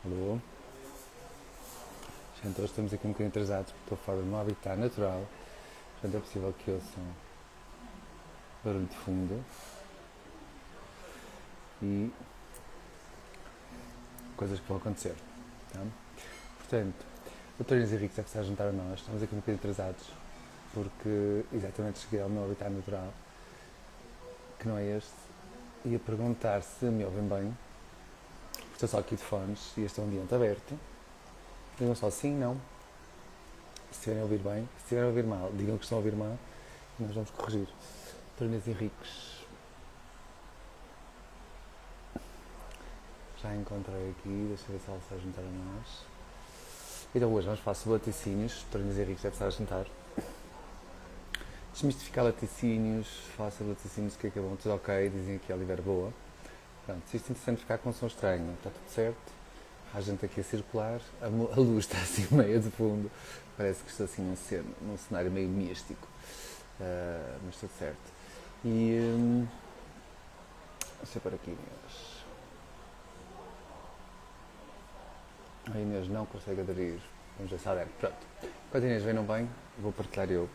Alô? Gente, hoje estamos aqui um bocadinho atrasados porque estou fora do meu habitat natural. Portanto, é possível que ouçam barulho de fundo e coisas que vão acontecer. Tá? Portanto, o Dr. Inês Henrique deve estar a juntar a nós. Estamos aqui um bocadinho atrasados porque exatamente cheguei ao meu habitat natural, que não é este, e a perguntar se me ouvem bem. Estou só aqui de fones e este é um ambiente aberto. Digam só sim, não. Se estiverem a ouvir bem, se estiverem a ouvir mal, digam que estão a ouvir mal e nós vamos corrigir. Dr. Inês Henriques, já encontrei aqui, deixa eu ver se ela está a juntar a nós. Então hoje vamos falar sobre laticínios, o Dr. Inês Henriques deve estar a juntar. Desmistificar laticínios, falar sobre laticínios, o que é bom, tudo ok, dizem aqui a Oliveira boa. Pronto, se isto é interessante ficar com som estranho, está tudo certo. Há gente aqui a circular, a luz está assim meio de fundo, parece que estou assim num cenário meio místico. Mas tudo certo. E deixa eu pôr aqui Inês. A Inês não consegue aderir. Vamos ver se adere. Pronto. Enquanto a Inês vem não bem, vou partilhar eu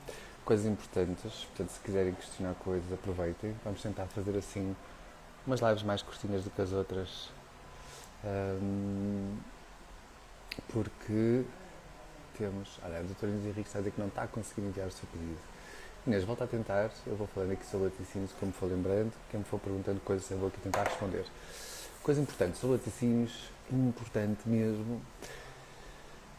coisas importantes. Portanto, se quiserem questionar coisas, aproveitem. Vamos tentar fazer assim umas lives mais curtinhas do que as outras. Porque temos. Olha, a doutora Inês Henrique está a dizer que não está a conseguir enviar o seu pedido. Inês, volta a tentar. Eu vou falando aqui sobre laticínios, como for lembrando. Quem me for perguntando coisas, eu vou aqui tentar responder. Coisa importante sobre laticínios, importante mesmo.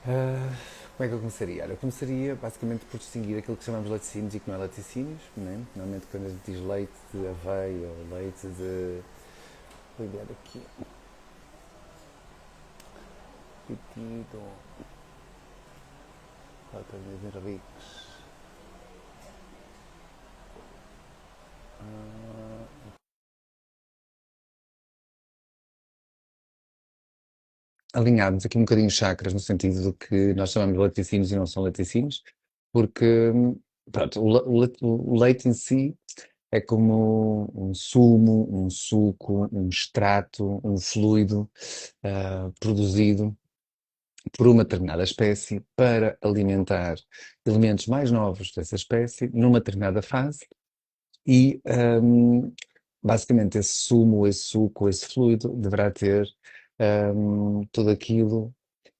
Como é que eu começaria? Olha, eu começaria basicamente por distinguir aquilo que chamamos de laticínios e que não é laticínios. Né? Normalmente quando a gente diz leite de aveia ou leite de. Vou enviar aqui. Pedido. Para os Henriques. Alinharmos aqui um bocadinho os chakras no sentido do que nós chamamos de laticínios e não são laticínios, porque pronto, o leite em si é como um sumo, um suco, um extrato, um fluido produzido por uma determinada espécie para alimentar elementos mais novos dessa espécie numa determinada fase e basicamente esse sumo, esse suco, esse fluido deverá ter tudo aquilo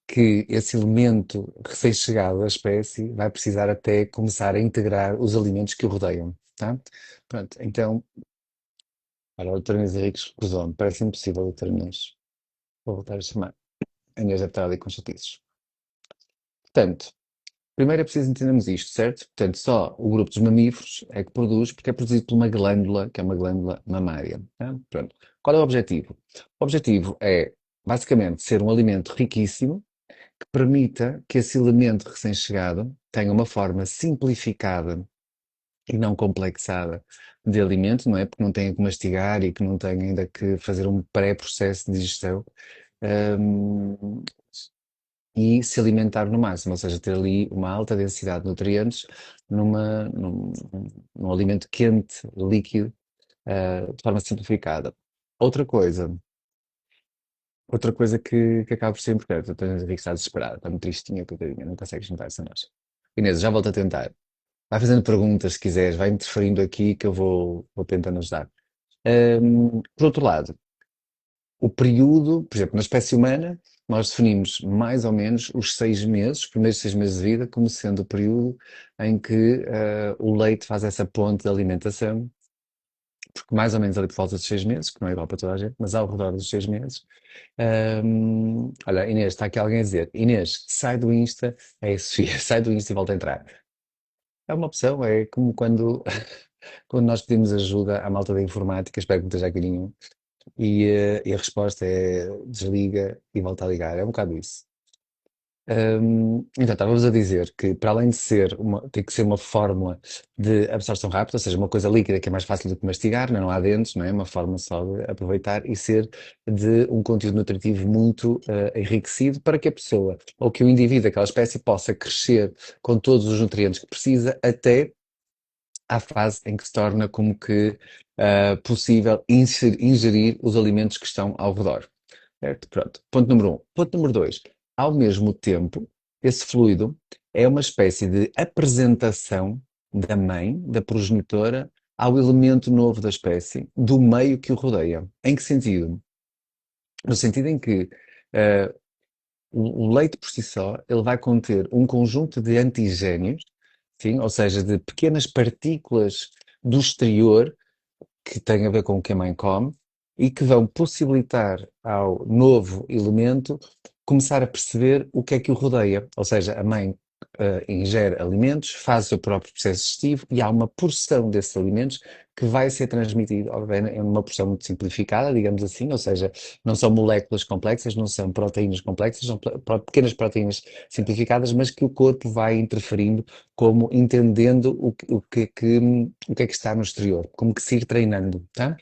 que esse elemento recém-chegado à espécie vai precisar até começar a integrar os alimentos que o rodeiam, tá? Pronto, então, ora, o doutor Inês Henriques recusou-me, parece impossível, doutor Inês. Vou voltar a chamar. A Inês deve estar ali com chatices. Portanto, primeiro é preciso entendermos isto, certo? Portanto, só o grupo dos mamíferos é que produz, porque é produzido por uma glândula, que é uma glândula mamária, tá? Pronto. Qual é o objetivo? O objetivo é, basicamente, ser um alimento riquíssimo, que permita que esse elemento recém-chegado tenha uma forma simplificada e não complexada de alimento, não é? Porque não tenha que mastigar e que não tenha ainda que fazer um pré-processo de digestão, hum, e se alimentar no máximo, ou seja, ter ali uma alta densidade de nutrientes num alimento quente, líquido, de forma simplificada. Outra coisa, outra coisa que acaba por ser importante, a Tânia Henrique está desesperada, está muito tristinha, coitadinha, não consegue juntar-se a nós. Inês, já volto a tentar. Vai fazendo perguntas se quiseres, vai interferindo aqui que eu vou tentando ajudar. Por outro lado, o período, por exemplo, na espécie humana, nós definimos mais ou menos os 6 meses, os primeiros 6 meses de vida, como sendo o período em que o leite faz essa ponte de alimentação, porque mais ou menos ali por volta dos 6 meses, que não é igual para toda a gente, mas ao redor dos 6 meses. Olha, Inês, está aqui alguém a dizer, Inês, sai do Insta, é a Sofia, sai do Insta e volta a entrar. É uma opção, é como quando, quando nós pedimos ajuda à malta da informática, espero que não esteja aqui nenhum, e a resposta é desliga e volta a ligar. É um bocado isso. Então, estávamos a dizer que, para além de ser tem que ser uma fórmula de absorção rápida, ou seja, uma coisa líquida que é mais fácil do que mastigar, não há dentes, não é? Uma forma só de aproveitar e ser de um conteúdo nutritivo muito enriquecido para que a pessoa, ou que o indivíduo daquela espécie, possa crescer com todos os nutrientes que precisa até à fase em que se torna como que possível ingerir os alimentos que estão ao redor. Certo? Pronto. Ponto número um. Ponto número dois. Ao mesmo tempo, esse fluido é uma espécie de apresentação da mãe, da progenitora, ao elemento novo da espécie, do meio que o rodeia. Em que sentido? No sentido em que eh, o leite por si só, ele vai conter um conjunto de antigénios, sim, ou seja, de pequenas partículas do exterior que têm a ver com o que a mãe come e que vão possibilitar ao novo elemento começar a perceber o que é que o rodeia. Ou seja, a mãe ingere alimentos, faz o seu próprio processo digestivo e há uma porção desses alimentos que vai ser transmitido, obviamente, em uma porção muito simplificada, digamos assim, ou seja, não são moléculas complexas, não são proteínas complexas, são pequenas proteínas simplificadas, mas que o corpo vai interferindo como entendendo o que é que está no exterior, como que se ir treinando, tá?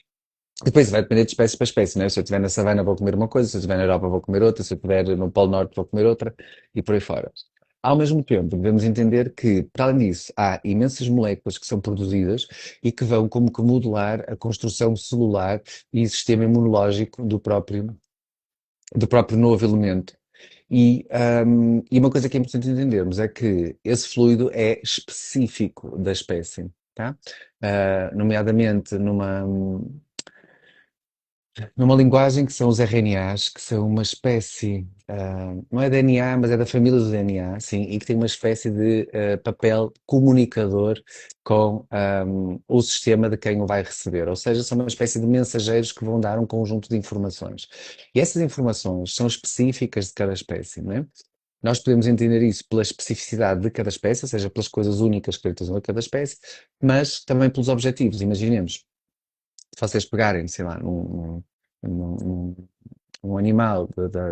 E depois vai depender de espécie para espécie, né? Se eu estiver na savana vou comer uma coisa, se eu estiver na Europa vou comer outra, se eu estiver no Polo Norte vou comer outra e por aí fora. Ao mesmo tempo, devemos entender que, para além disso, há imensas moléculas que são produzidas e que vão como que modular a construção celular e sistema imunológico do próprio novo elemento. E uma coisa que é importante entendermos é que esse fluido é específico da espécie, tá? Nomeadamente numa linguagem que são os RNAs, que são uma espécie, não é DNA, mas é da família do DNA, sim, e que tem uma espécie de papel comunicador com o sistema de quem o vai receber. Ou seja, são uma espécie de mensageiros que vão dar um conjunto de informações. E essas informações são específicas de cada espécie, não é? Nós podemos entender isso pela especificidade de cada espécie, ou seja, pelas coisas únicas que caracterizam a cada espécie, mas também pelos objetivos. Imaginemos, se vocês pegarem, sei lá, num- num- um animal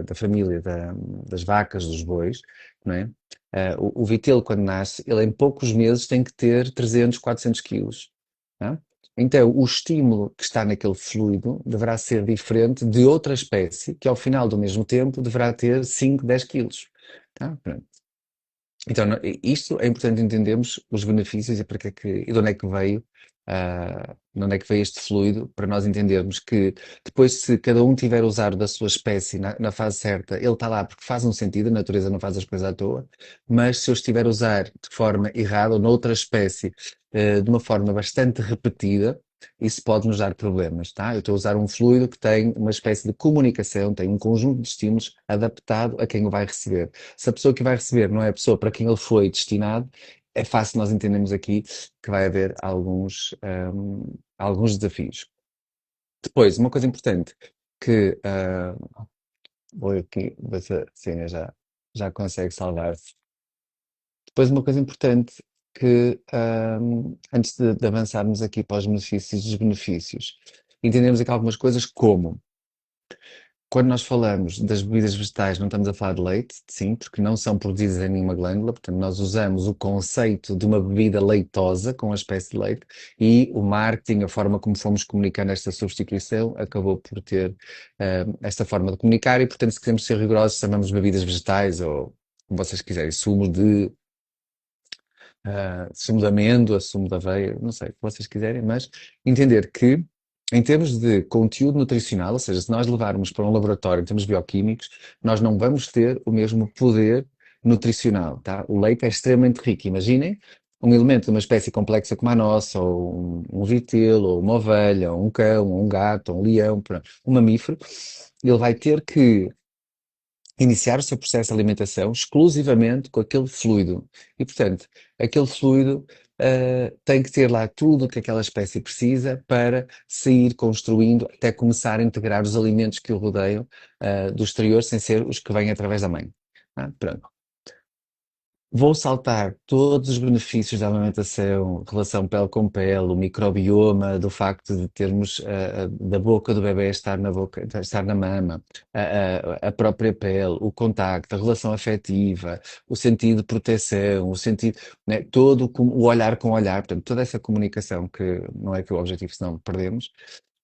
da família das vacas, dos bois, não é? O vitelo, quando nasce, ele em poucos meses tem que ter 300, 400 quilos. Não é? Então, o estímulo que está naquele fluido deverá ser diferente de outra espécie, que ao final do mesmo tempo deverá ter 5, 10 quilos. Tá? Pronto. Então, isto é importante entendermos os benefícios e, para que é e de onde é que veio, de onde é que veio este fluido, para nós entendermos que depois, se cada um tiver usado da sua espécie na fase certa, ele está lá porque faz um sentido, a natureza não faz as coisas à toa, mas se eu estiver a usar de forma errada ou noutra espécie, de uma forma bastante repetida, isso pode nos dar problemas, tá? Eu estou a usar um fluido que tem uma espécie de comunicação, tem um conjunto de estímulos adaptado a quem o vai receber. Se a pessoa que vai receber não é a pessoa para quem ele foi destinado, é fácil nós entendermos aqui que vai haver alguns desafios. Depois, uma coisa importante que vou aqui ver se a Cine já consegue salvar-se. Depois, uma coisa importante que antes de avançarmos aqui para os benefícios e desbenefícios, entendemos aqui algumas coisas como quando nós falamos das bebidas vegetais, não estamos a falar de leite, sim, porque não são produzidas em nenhuma glândula, portanto, nós usamos o conceito de uma bebida leitosa com a espécie de leite e o marketing, a forma como fomos comunicando esta substituição, acabou por ter esta forma de comunicar e, portanto, se queremos ser rigorosos, chamamos bebidas vegetais ou como vocês quiserem, sumo de amêndoa, sumo de aveia, não sei o que vocês quiserem, mas entender que, em termos de conteúdo nutricional, ou seja, se nós levarmos para um laboratório em termos bioquímicos, nós não vamos ter o mesmo poder nutricional, tá? O leite é extremamente rico. Imaginem um elemento de uma espécie complexa como a nossa, ou um vitelo, ou uma ovelha, ou um cão, ou um gato, ou um leão, pronto, um mamífero, ele vai ter que iniciar o seu processo de alimentação exclusivamente com aquele fluido. E, portanto, aquele fluido tem que ter lá tudo o que aquela espécie precisa para sair construindo, até começar a integrar os alimentos que o rodeiam do exterior, sem ser os que vêm através da mãe. Pronto. Vou saltar todos os benefícios da amamentação, relação pele com pele, o microbioma, do facto de termos da boca do bebê estar na boca, estar na mama, a própria pele, o contacto, a relação afetiva, o sentido de proteção, o sentido, né, todo o olhar com olhar, portanto, toda essa comunicação que não é que o objetivo, senão perdemos.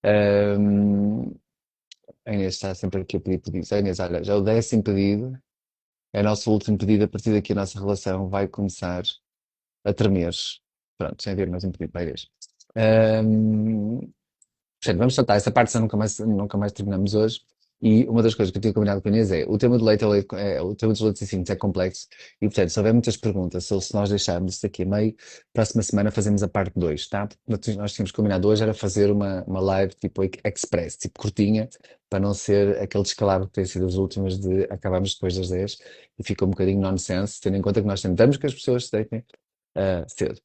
Ahm, a Inês está sempre aqui a pedir pedidos. A Inês, olha, já o 10º pedido. É o nosso último pedido. A partir daqui a nossa relação vai começar a tremer. Pronto, sem ver mais um pedido para a Inês. Ahm, Portanto, vamos saltar essa parte, senão nunca mais terminamos hoje. E uma das coisas que eu tinha combinado com a Inês é, o tema do leite, o tema dos laticínios é complexo e, portanto, se houver muitas perguntas, ou se nós deixarmos isto aqui a meio, próxima semana fazemos a parte 2, tá? Nós tínhamos combinado hoje era fazer uma live tipo express, tipo curtinha, para não ser aquele descalabro que tem sido as últimas de acabarmos depois das 10 e fica um bocadinho nonsense, tendo em conta que nós tentamos que as pessoas se deitem cedo.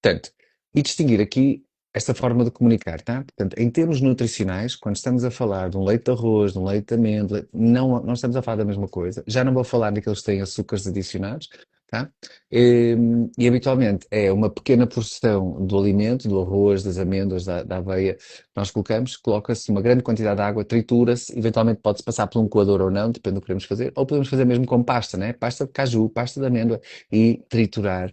Portanto, e distinguir aqui esta forma de comunicar, tá? Portanto, em termos nutricionais, quando estamos a falar de um leite de arroz, de um leite de amêndoa, não estamos a falar da mesma coisa. Já não vou falar daqueles que têm açúcares adicionados, tá? E habitualmente é uma pequena porção do alimento, do arroz, das amêndoas, da aveia, que nós colocamos, coloca-se uma grande quantidade de água, tritura-se, eventualmente pode-se passar por um coador ou não, depende do que queremos fazer, ou podemos fazer mesmo com pasta, né? Pasta de caju, pasta de amêndoa e triturar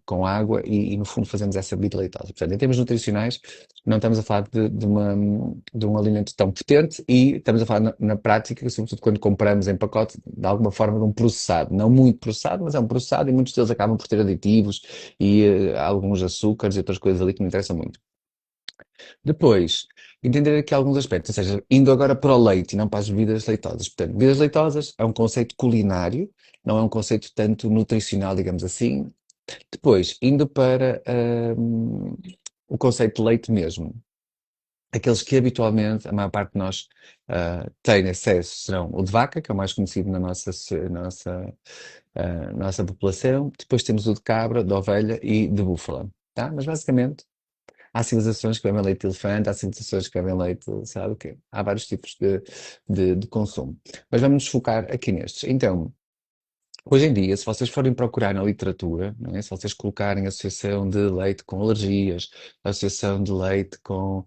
com água no fundo fazemos essa bebida leitosa. Portanto, em termos nutricionais, não estamos a falar de um alimento tão potente e estamos a falar na prática, sobretudo quando compramos em pacote, de alguma forma de um processado. Não muito processado, mas é um processado e muitos deles acabam por ter aditivos e alguns açúcares e outras coisas ali que não interessam muito. Depois, entender aqui alguns aspectos, ou seja, indo agora para o leite e não para as bebidas leitosas. Portanto, bebidas leitosas é um conceito culinário, não é um conceito tanto nutricional, digamos assim. Depois, indo para o conceito de leite mesmo. Aqueles que habitualmente a maior parte de nós tem acesso serão o de vaca, que é o mais conhecido na nossa população. Depois temos o de cabra, de ovelha e de búfala. Tá? Mas basicamente há civilizações que bebem leite de elefante, há civilizações que bebem leite, sabe o quê? Há vários tipos de consumo. Mas vamos nos focar aqui nestes. Então, hoje em dia, se vocês forem procurar na literatura, não é? Se vocês colocarem associação de leite com alergias, associação de leite com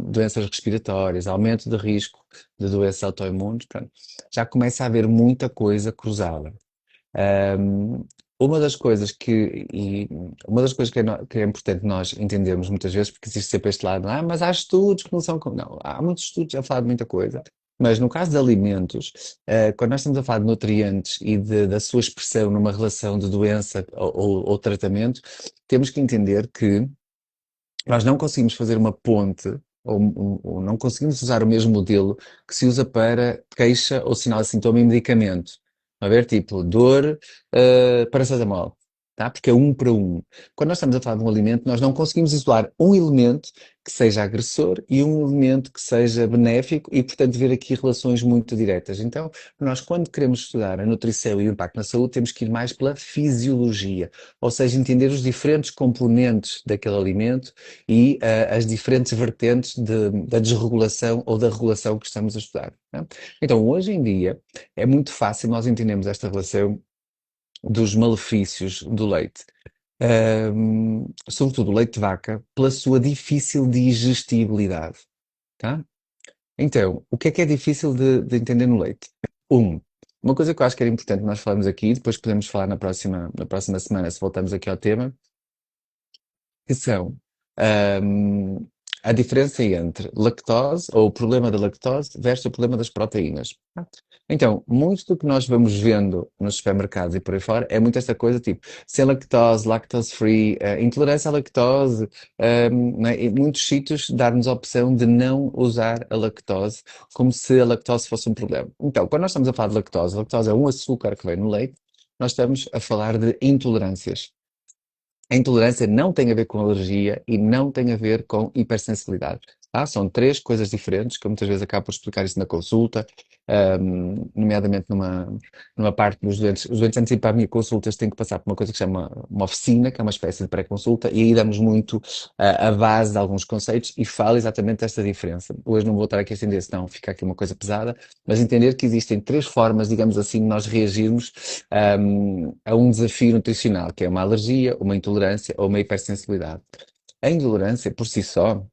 doenças respiratórias, aumento de risco de doenças autoimunes, pronto, já começa a haver muita coisa cruzada. Um, uma das coisas que é importante nós entendermos muitas vezes, porque existe sempre este lado, mas há estudos que não são, não, há muitos estudos a falar de muita coisa, mas no caso de alimentos, quando nós estamos a falar de nutrientes e da sua expressão numa relação de doença ou tratamento, temos que entender que nós não conseguimos fazer uma ponte ou não conseguimos usar o mesmo modelo que se usa para queixa ou sinal de sintoma em medicamento. A ver, tipo, dor, paracetamol, tá? Porque é um para um. Quando nós estamos a falar de um alimento, nós não conseguimos isolar um elemento que seja agressor e um elemento que seja benéfico e, portanto, ver aqui relações muito diretas. Então, nós, quando queremos estudar a nutrição e o impacto na saúde, temos que ir mais pela fisiologia, ou seja, entender os diferentes componentes daquele alimento e as diferentes vertentes da desregulação ou da regulação que estamos a estudar. Né? Então, hoje em dia, é muito fácil nós entendermos esta relação dos malefícios do leite. Sobretudo o leite de vaca, pela sua difícil digestibilidade. Tá? Então, o que é difícil de entender no leite? Um, uma coisa que eu acho que era importante nós falarmos aqui, depois podemos falar na próxima semana, se voltarmos aqui ao tema, que são ahm, a diferença entre lactose, ou o problema da lactose, versus o problema das proteínas. Então, muito do que nós vamos vendo nos supermercados e por aí fora é muito esta coisa tipo sem lactose, lactose free, intolerância à lactose, né? E muitos sítios dar-nos a opção de não usar a lactose como se a lactose fosse um problema. Então, quando nós estamos a falar de lactose é um açúcar que vem no leite, nós estamos a falar de intolerâncias. A intolerância não tem a ver com alergia e não tem a ver com hipersensibilidade. Tá? São três coisas diferentes, que eu muitas vezes acabo por explicar isso na consulta, nomeadamente numa parte dos doentes. Os doentes, antes de ir para a minha consulta, eles têm que passar por uma coisa que se chama uma oficina, que é uma espécie de pré-consulta, e aí damos muito a base de alguns conceitos e fala exatamente esta diferença. Hoje não vou estar aqui a estender, senão fica aqui uma coisa pesada, mas entender que existem três formas, digamos assim, de nós reagirmos a um desafio nutricional, que é uma alergia, uma intolerância ou uma hipersensibilidade. A intolerância, por si só,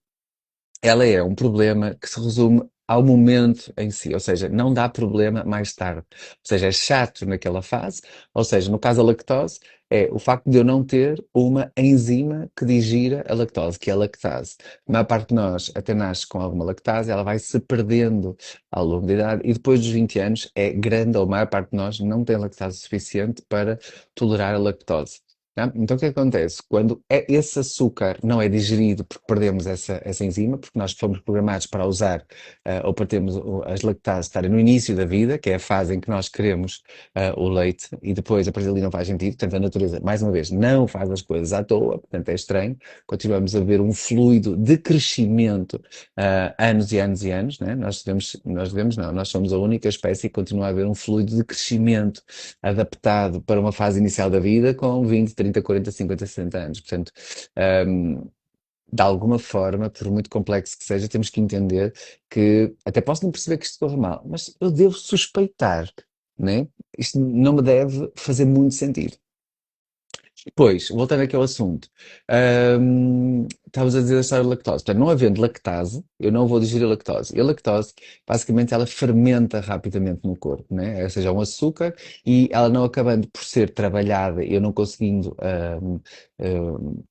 ela é um problema que se resume ao momento em si, ou seja, não dá problema mais tarde. Ou seja, é chato naquela fase, ou seja, no caso da lactose, é o facto de eu não ter uma enzima que digira a lactose, que é a lactase. A maior parte de nós até nasce com alguma lactase, ela vai se perdendo ao longo da idade e depois dos 20 anos é grande, ou a maior parte de nós não tem lactase suficiente para tolerar a lactose. Tá? Então, o que acontece? Quando esse açúcar não é digerido porque perdemos essa enzima, porque nós fomos programados para usar, ou para termos as lactases estarem no início da vida, que é a fase em que nós queremos o leite, e depois a partir dali não faz sentido, portanto a natureza, mais uma vez, não faz as coisas à toa, portanto é estranho, continuamos a ver um fluido de crescimento anos e anos e anos, né? Não, nós somos a única espécie que continua a haver um fluido de crescimento adaptado para uma fase inicial da vida com 20, 30, 40, 50, 60 anos. Portanto, um, de alguma forma, por muito complexo que seja, temos que entender que até posso não perceber que isto corre mal, mas eu devo suspeitar, né? Isto não me deve fazer muito sentido. Pois, voltando aqui ao assunto, estavas a dizer a história da lactose. Portanto, não havendo lactase, eu não vou digerir a lactose. E a lactose, basicamente, ela fermenta rapidamente no corpo, né? Ou seja, é um açúcar e ela não acabando por ser trabalhada e eu não conseguindo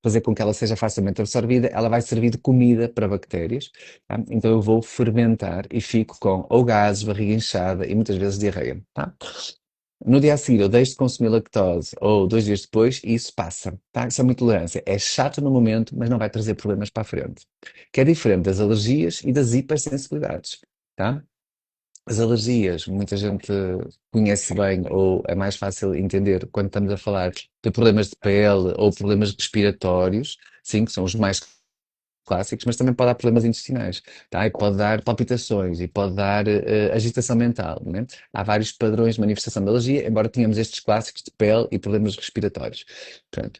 fazer com que ela seja facilmente absorvida, ela vai servir de comida para bactérias, tá? Então eu vou fermentar e fico com ou gases, barriga inchada e muitas vezes diarreia, tá? No dia a seguir, eu deixo de consumir lactose, ou 2 dias depois, e isso passa, tá? Isso é uma intolerância. É chato no momento, mas não vai trazer problemas para a frente. Que é diferente das alergias e das hipersensibilidades, tá? As alergias, muita gente conhece bem, ou é mais fácil entender quando estamos a falar de problemas de pele ou problemas respiratórios, sim, que são os mais clássicos, mas também pode dar problemas intestinais, tá? E pode dar palpitações e pode dar agitação mental, né? Há vários padrões de manifestação de alergia, embora tenhamos estes clássicos de pele e problemas respiratórios. Portanto,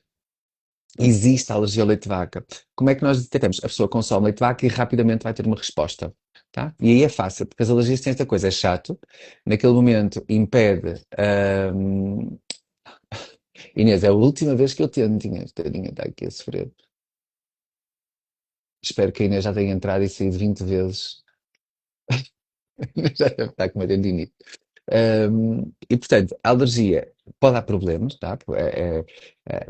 existe a alergia ao leite de vaca. Como é que nós detectamos? A pessoa consome leite de vaca e rapidamente vai ter uma resposta. Tá? E aí é fácil, porque as alergias têm esta coisa, é chato, naquele momento impede. Inês, é a última vez que eu tento, Inês, tadinha, está aqui a sofrer. Espero que a Inês já tenha entrado e saído 20 vezes. Já deve estar com uma tendinite. E portanto, a alergia pode dar problemas, tá?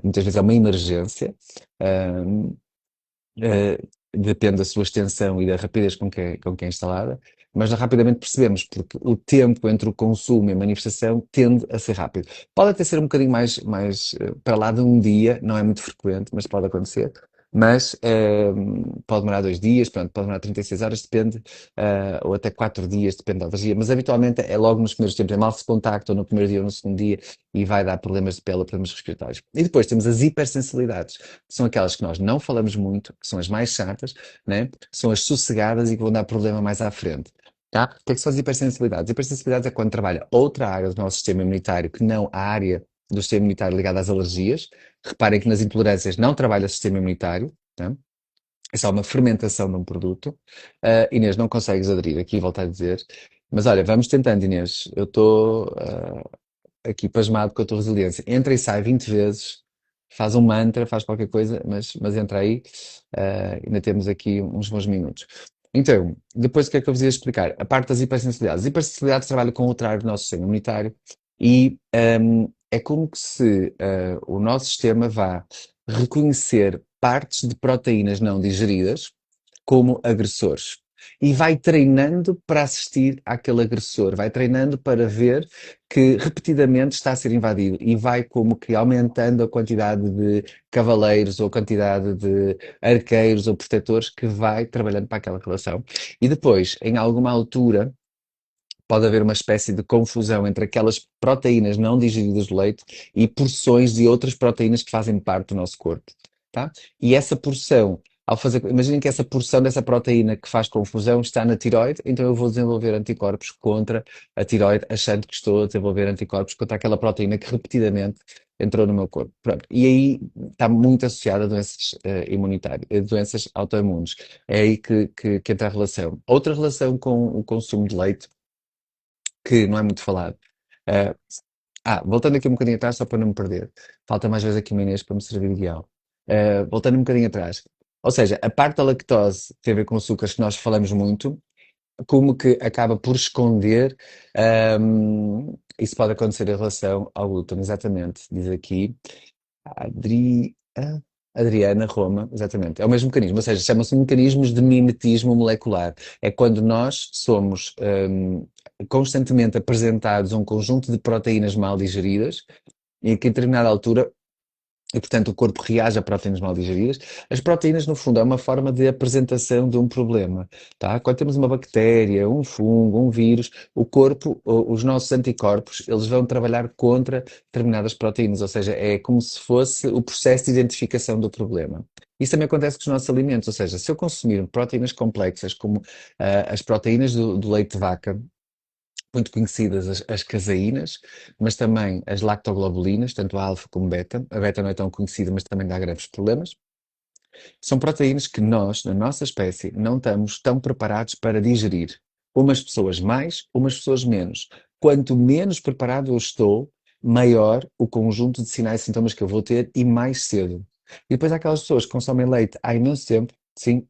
Muitas vezes é uma emergência. Ahm, eh, Depende da sua extensão e da rapidez com que é instalada, mas nós rapidamente percebemos, porque o tempo entre o consumo e a manifestação tende a ser rápido. Pode até ser um bocadinho mais para lá de um dia, não é muito frequente, mas pode acontecer. Mas pode demorar 2 dias, pronto, pode demorar 36 horas, depende, ou até 4 dias, depende da alergia. Mas habitualmente é logo nos primeiros tempos, é mal se contacta, ou no primeiro dia ou no segundo dia, e vai dar problemas de pele, problemas respiratórios. E depois temos as hipersensibilidades, são aquelas que nós não falamos muito, que são as mais chatas, né? São as sossegadas e que vão dar problema mais à frente. Tá? O que são as hipersensibilidades? Hipersensibilidades é quando trabalha outra área do nosso sistema imunitário que não a área do sistema imunitário ligada às alergias. Reparem que nas intolerâncias não trabalha o sistema imunitário, tá? É só uma fermentação de um produto. Inês, não consegues aderir, aqui volto a dizer. Mas olha, vamos tentando, Inês. Eu estou aqui pasmado com a tua resiliência. Entra e sai 20 vezes, faz um mantra, faz qualquer coisa, mas entra aí, ainda temos aqui uns bons minutos. Então, depois o que é que eu vos ia explicar? A parte das hipersensibilidades. As hipersensibilidades trabalham com outra área do nosso sistema imunitário e é como que se o nosso sistema vá reconhecer partes de proteínas não digeridas como agressores. E vai treinando para assistir àquele agressor, vai treinando para ver que repetidamente está a ser invadido e vai como que aumentando a quantidade de cavaleiros ou a quantidade de arqueiros ou protetores que vai trabalhando para aquela relação. E depois, em alguma altura, pode haver uma espécie de confusão entre aquelas proteínas não digeridas do leite e porções de outras proteínas que fazem parte do nosso corpo, tá? E essa porção, ao fazer, imaginem que essa porção dessa proteína que faz confusão está na tiroide, então eu vou desenvolver anticorpos contra a tiroide, achando que estou a desenvolver anticorpos contra aquela proteína que repetidamente entrou no meu corpo. Pronto. E aí está muito associada a doenças imunitárias, doenças autoimunes. É aí que entra a relação. Outra relação com o consumo de leite que não é muito falado. Eh, Voltando aqui um bocadinho atrás, só para não me perder. Falta mais vezes aqui uma Inês para me servir de guião. Voltando um bocadinho atrás. Ou seja, a parte da lactose tem a ver com açúcares que nós falamos muito, como que acaba por esconder, isso pode acontecer em relação ao glúten, exatamente. Diz aqui, Adri... ah, Adriana Roma, exatamente. É o mesmo mecanismo, ou seja, chamam-se mecanismos de mimetismo molecular. É quando nós somos constantemente apresentados a um conjunto de proteínas mal digeridas e que em determinada altura e, portanto, o corpo reage a proteínas mal digeridas. As proteínas, no fundo, é uma forma de apresentação de um problema, tá? Quando temos uma bactéria, um fungo, um vírus, o corpo, os nossos anticorpos, eles vão trabalhar contra determinadas proteínas, ou seja, é como se fosse o processo de identificação do problema. Isso também acontece com os nossos alimentos, ou seja, se eu consumir proteínas complexas, como as proteínas do leite de vaca, muito conhecidas as caseínas, mas também as lactoglobulinas, tanto a alfa como beta. A beta não é tão conhecida, mas também dá graves problemas. São proteínas que nós, na nossa espécie, não estamos tão preparados para digerir. Umas pessoas mais, umas pessoas menos. Quanto menos preparado eu estou, maior o conjunto de sinais e sintomas que eu vou ter e mais cedo. E depois há aquelas pessoas que consomem leite há imenso tempo, sim,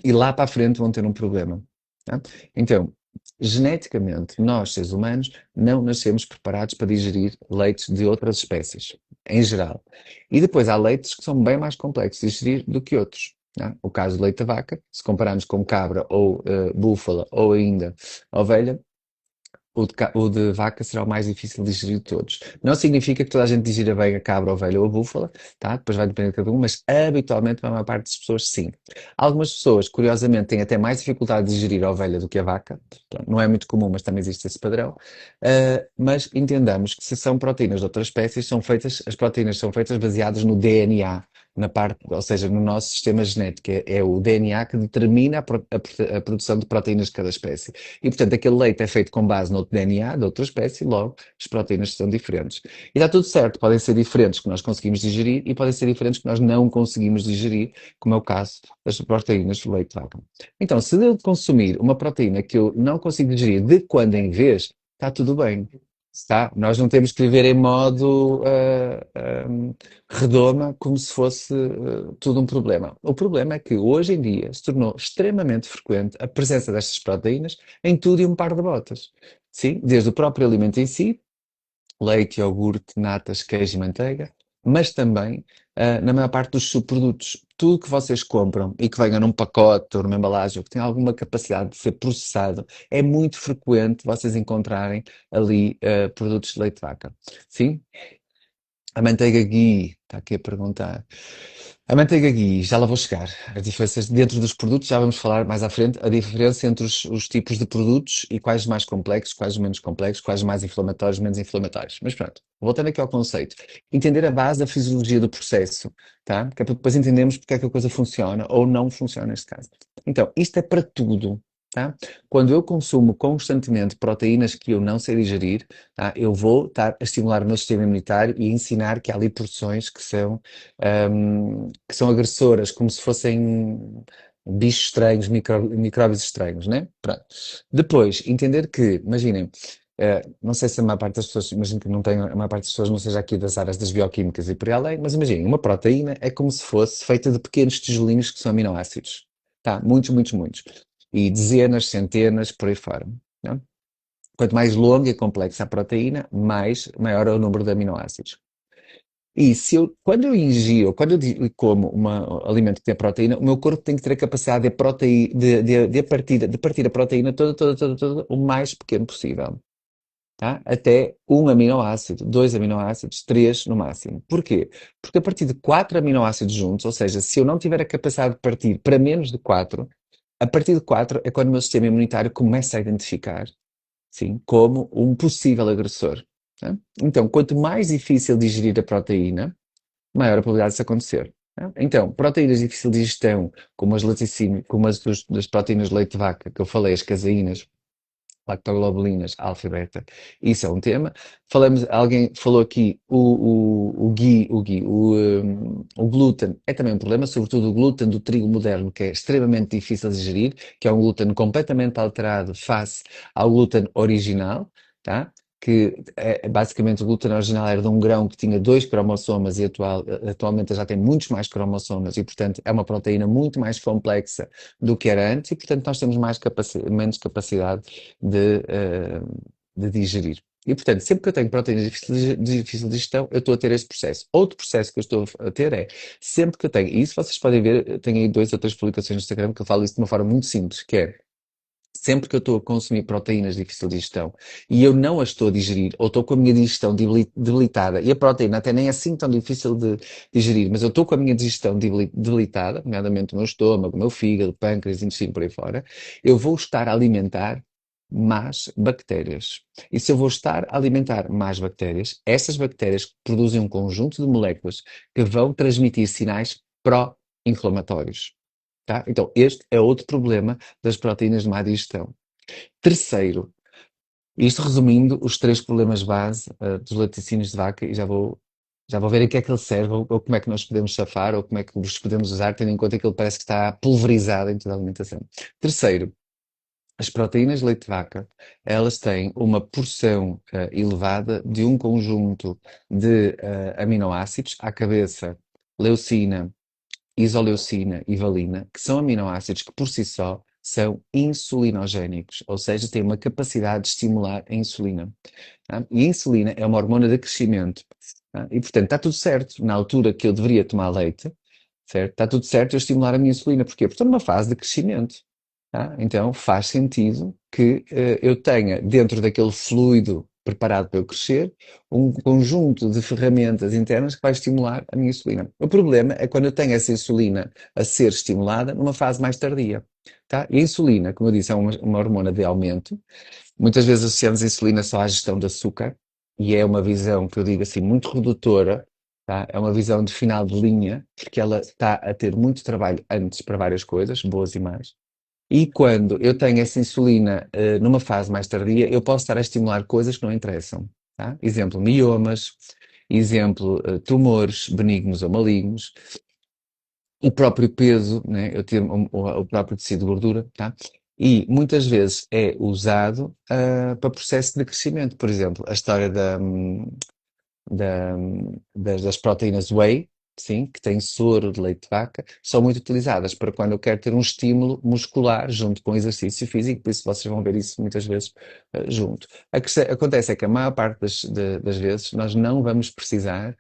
e lá para a frente vão ter um problema. Tá? Então, geneticamente, nós, seres humanos, não nascemos preparados para digerir leites de outras espécies, em geral. E depois há leites que são bem mais complexos de digerir do que outros. Né? O caso do leite da vaca, se compararmos com cabra ou búfala ou ainda ovelha, o de vaca será o mais difícil de digerir de todos. Não significa que toda a gente digira bem a cabra, a ovelha ou a búfala, tá? Depois vai depender de cada um, mas habitualmente a maior parte das pessoas sim. Algumas pessoas, curiosamente, têm até mais dificuldade de digerir a ovelha do que a vaca. Pronto, não é muito comum, mas também existe esse padrão. Mas entendamos que se são proteínas de outras espécies, as proteínas são feitas baseadas no DNA, na parte, ou seja, no nosso sistema genético. É o DNA que determina a produção de proteínas de cada espécie. E, portanto, aquele leite é feito com base no outro DNA, de outra espécie, logo as proteínas são diferentes. E está tudo certo, podem ser diferentes que nós conseguimos digerir e podem ser diferentes que nós não conseguimos digerir, como é o caso das proteínas do leite de vaca. Então, se eu consumir uma proteína que eu não consigo digerir de quando em vez, está tudo bem. Está? Nós não temos que viver em modo redoma, como se fosse tudo um problema. O problema é que hoje em dia se tornou extremamente frequente a presença destas proteínas em tudo e um par de botas. Sim, desde o próprio alimento em si, leite, iogurte, natas, queijo e manteiga, mas também na maior parte dos subprodutos. Tudo que vocês compram e que venha num pacote ou numa embalagem ou que tenha alguma capacidade de ser processado, é muito frequente vocês encontrarem ali produtos de leite de vaca. Sim? A manteiga ghee, está aqui a perguntar. A manteiga ghee, já lá vou chegar. As diferenças dentro dos produtos, já vamos falar mais à frente, a diferença entre os tipos de produtos e quais os mais complexos, quais os menos complexos, quais os mais inflamatórios, menos inflamatórios. Mas pronto, voltando aqui ao conceito. Entender a base da fisiologia do processo, tá? Que é para depois entendermos porque é que a coisa funciona ou não funciona neste caso. Então, isto é para tudo. Tá? Quando eu consumo constantemente proteínas que eu não sei digerir, tá? Eu vou estar a estimular o meu sistema imunitário e ensinar que há ali porções que são agressoras, como se fossem bichos estranhos, micróbios estranhos, né? Pronto. Depois, entender que, imaginem, não sei se a maior parte das pessoas, imagino que não tenha, a maior parte das pessoas não seja aqui das áreas das bioquímicas e por aí além, mas imaginem, uma proteína é como se fosse feita de pequenos tijolinhos que são aminoácidos. Tá? Muitos, muitos, muitos. E dezenas, centenas, por aí fora. Não? Quanto mais longa e complexa a proteína, maior é o número de aminoácidos. E quando eu ingiro, quando eu como um alimento que tem proteína, o meu corpo tem que ter a capacidade de partir a proteína toda, toda, toda, toda, o mais pequeno possível. Tá? Até um aminoácido, dois aminoácidos, três no máximo. Porquê? Porque a partir de quatro aminoácidos juntos, ou seja, se eu não tiver a capacidade de partir para menos de quatro, a partir de quatro é quando o meu sistema imunitário começa a identificar, sim, como um possível agressor. Tá? Então, quanto mais difícil digerir a proteína, maior a probabilidade disso acontecer. Tá? Então, proteínas de difícil digestão, como as laticínios, como as das proteínas de leite de vaca, que eu falei, as caseínas, lactoglobulinas, alfa e beta, isso é um tema. Alguém falou aqui o glúten é também um problema, sobretudo o glúten do trigo moderno, que é extremamente difícil de digerir, que é um glúten completamente alterado face ao glúten original, tá? Que basicamente o glúten original era de um grão que tinha dois cromossomas e atualmente já tem muitos mais cromossomas e, portanto, é uma proteína muito mais complexa do que era antes e, portanto, nós temos menos capacidade de digerir. E, portanto, sempre que eu tenho proteínas de difícil digestão, eu estou a ter este processo. Outro processo que eu estou a ter é, sempre que eu tenho, e isso vocês podem ver, eu tenho aí 2 ou 3 publicações no Instagram que eu falo isso de uma forma muito simples, que é, Sempre que eu estou a consumir proteínas de difícil digestão e eu não as estou a digerir, ou estou com a minha digestão debilitada, e a proteína até nem é assim tão difícil de digerir, mas eu estou com a minha digestão debilitada, nomeadamente o meu estômago, o meu fígado, pâncreas, intestino por aí fora, eu vou estar a alimentar mais bactérias. E se eu vou estar a alimentar mais bactérias, essas bactérias produzem um conjunto de moléculas que vão transmitir sinais pró-inflamatórios. Tá? Então, este é outro problema das proteínas de má digestão. Terceiro, isto resumindo os três problemas base dos laticínios de vaca, e já vou ver em que é que ele serve, ou como é que nós podemos safar, ou como é que os podemos usar, tendo em conta que ele parece que está pulverizado em toda a alimentação. Terceiro, as proteínas de leite de vaca, elas têm uma porção elevada de um conjunto de aminoácidos, à cabeça, leucina, isoleucina e valina, que são aminoácidos que por si só são insulinogénicos, ou seja, têm uma capacidade de estimular a insulina. Tá? E a insulina é uma hormona de crescimento. Tá? E, portanto, está tudo certo. Na altura que eu deveria tomar leite, certo? Está tudo certo eu estimular a minha insulina. Porquê? Porque estou numa fase de crescimento. Tá? Então, faz sentido que eu tenha, dentro daquele fluido preparado para eu crescer, um conjunto de ferramentas internas que vai estimular a minha insulina. O problema é quando eu tenho essa insulina a ser estimulada numa fase mais tardia. Tá? E a insulina, como eu disse, é uma hormona de aumento. Muitas vezes associamos a insulina só à gestão de açúcar, e é uma visão que eu digo assim, muito redutora, tá? É uma visão de final de linha, porque ela está a ter muito trabalho antes para várias coisas, boas e más. E quando eu tenho essa insulina numa fase mais tardia, eu posso estar a estimular coisas que não interessam. Tá? Exemplo, miomas, exemplo, tumores benignos ou malignos, o próprio peso, né? Eu tenho o próprio tecido de gordura, tá? E muitas vezes é usado para processo de crescimento. Por exemplo, a história da- das proteínas whey, sim, que têm soro de leite de vaca, são muito utilizadas para quando eu quero ter um estímulo muscular junto com exercício físico, por isso vocês vão ver isso muitas vezes junto. Acontece é que a maior parte das vezes nós não vamos precisar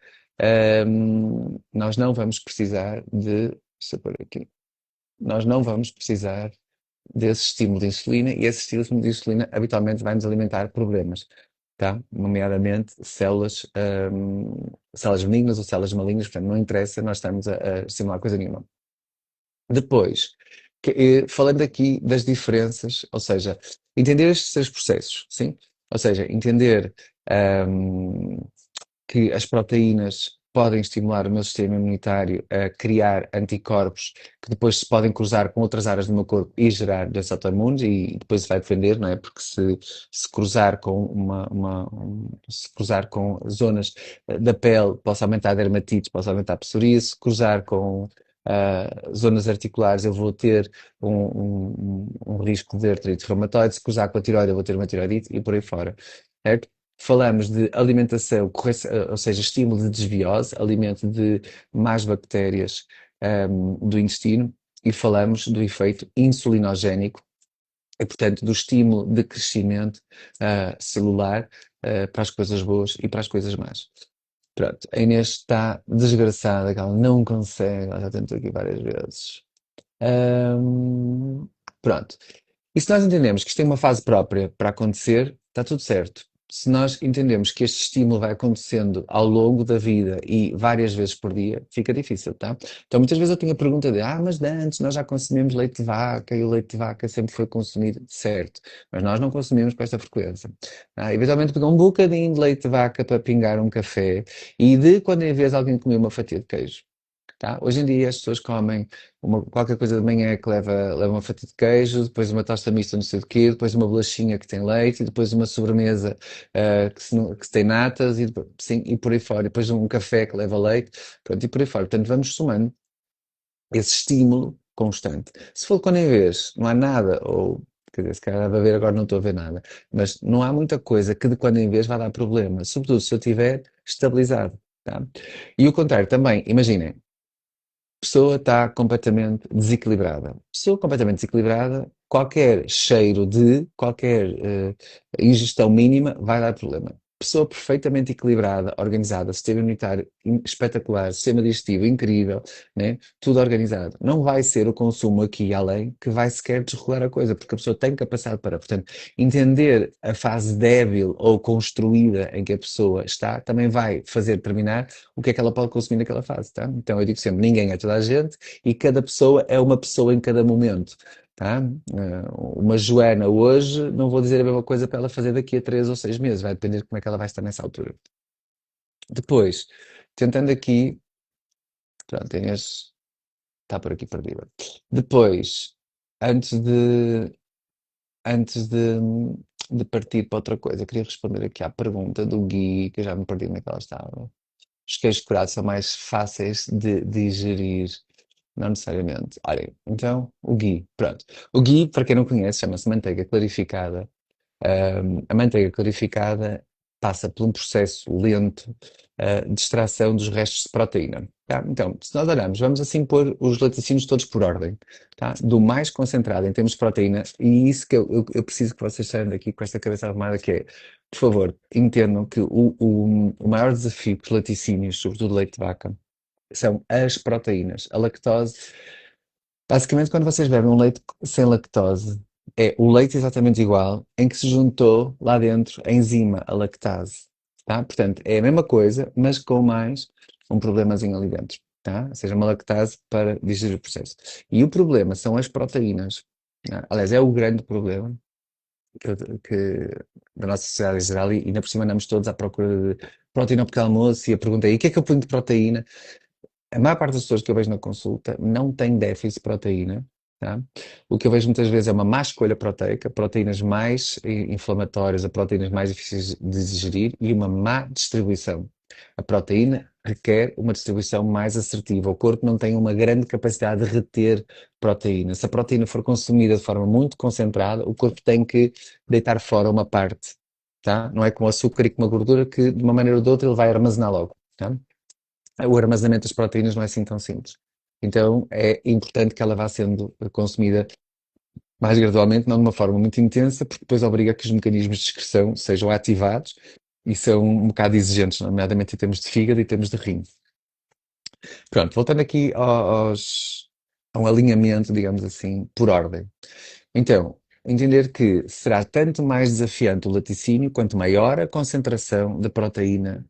de, deixa eu pôr aqui, nós não vamos precisar desse estímulo de insulina e esse estímulo de insulina habitualmente vai nos alimentar problemas, tá? Nomeadamente células benignas ou células malignas, portanto não interessa nós estamos a estimular coisa nenhuma. Depois, falando aqui das diferenças, ou seja, entender estes três processos, sim? Ou seja, entender hum, que as proteínas podem estimular o meu sistema imunitário a criar anticorpos que depois se podem cruzar com outras áreas do meu corpo e gerar doenças autoimunes e depois vai defender, não é? Porque se cruzar com se cruzar com zonas da pele, posso aumentar dermatites, posso aumentar psoríase, se cruzar com zonas articulares, eu vou ter um risco de artrite reumatoide, se cruzar com a tiroide, eu vou ter uma tiroidite e por aí fora. Certo? Falamos de alimentação, ou seja, estímulo de desbiose, alimento de más bactérias do intestino, e falamos do efeito insulinogénico, e portanto do estímulo de crescimento celular para as coisas boas e para as coisas más. Pronto, a Inês está desgraçada, que ela não consegue, ela já tentou aqui várias vezes. Ahm, Pronto. E se nós entendemos que isto tem uma fase própria para acontecer, está tudo certo. Se nós entendemos que este estímulo vai acontecendo ao longo da vida e várias vezes por dia, fica difícil, tá? Então muitas vezes eu tenho a pergunta de, mas de antes nós já consumimos leite de vaca e o leite de vaca sempre foi consumido, certo, mas nós não consumimos com esta frequência. Eventualmente pegar um bocadinho de leite de vaca para pingar um café e de quando em vez alguém comer uma fatia de queijo. Tá? Hoje em dia as pessoas comem qualquer coisa de manhã que leva uma fatia de queijo, depois uma tosta mista não sei do quê, depois uma bolachinha que tem leite, e depois uma sobremesa que tem natas sim, e por aí fora. Depois um café que leva leite, pronto, e por aí fora. Portanto, vamos somando esse estímulo constante. Se for quando em vez não há nada, ou quer dizer, se calhar vai haver, agora não estou a ver nada, mas não há muita coisa que de quando em vez vai dar problema, sobretudo se eu estiver estabilizado. Tá? E o contrário também, imaginem, pessoa está completamente desequilibrada. Pessoa completamente desequilibrada, qualquer cheiro de, qualquer ingestão mínima vai dar problema. pessoa perfeitamente equilibrada, organizada, sistema imunitário espetacular, sistema digestivo incrível, né? Tudo organizado. Não vai ser o consumo aqui e além que vai sequer desregular a coisa, porque a pessoa tem capacidade para. Portanto, entender a fase débil ou construída em que a pessoa está também vai fazer determinar o que é que ela pode consumir naquela fase, tá? Então eu digo sempre, ninguém é toda a gente e cada pessoa é uma pessoa em cada momento. Tá? Uma Joana hoje, não vou dizer a mesma coisa para ela fazer daqui a 3 ou 6 meses, vai depender de como é que ela vai estar nessa altura. Depois, tentando aqui, pronto, tem este, está por aqui perdida. Depois, antes de, antes de partir para outra coisa, queria responder aqui à pergunta do Gui, que eu já me perdi onde é que ela estava. Os queijos curados são mais fáceis de digerir. Não necessariamente. Olhem, então, o ghee, pronto. O ghee, para quem não conhece, chama-se manteiga clarificada. A manteiga clarificada passa por um processo lento, de extração dos restos de proteína. Tá? Então, se nós olharmos, vamos assim pôr os laticínios todos por ordem, tá? Do mais concentrado em termos de proteína, e isso que eu preciso que vocês saiam daqui com esta cabeça arrumada, que é, por favor, entendam que o maior desafio que os laticínios, sobretudo leite de vaca, são as proteínas. A lactose, basicamente, quando vocês bebem um leite sem lactose, é o leite exatamente igual, em que se juntou lá dentro a enzima, a lactase. Tá? Portanto, é a mesma coisa, mas com mais um problemazinho ali dentro. Tá? Ou seja, uma lactase para digerir o processo. E o problema são as proteínas. Tá? Aliás, é o grande problema da nossa sociedade em geral, e ainda por cima andamos todos à procura de proteína ao pequeno almoço, e a pergunta é: e o que é que eu ponho de proteína? A maior parte das pessoas que eu vejo na consulta não tem déficit de proteína, tá? O que eu vejo muitas vezes é uma má escolha proteica, proteínas mais inflamatórias, a proteínas mais difíceis de digerir e uma má distribuição. A proteína requer uma distribuição mais assertiva. O corpo não tem uma grande capacidade de reter proteína. Se a proteína for consumida de forma muito concentrada, o corpo tem que deitar fora uma parte, tá? Não é como o açúcar e como a gordura que, de uma maneira ou de outra, ele vai armazenar logo, tá? O armazenamento das proteínas não é assim tão simples. Então é importante que ela vá sendo consumida mais gradualmente, não de uma forma muito intensa, porque depois obriga a que os mecanismos de excreção sejam ativados e são um bocado exigentes, nomeadamente em termos de fígado e em termos de rim. Pronto, voltando aqui a um alinhamento, digamos assim, por ordem. Então, entender que será tanto mais desafiante o laticínio quanto maior a concentração de proteína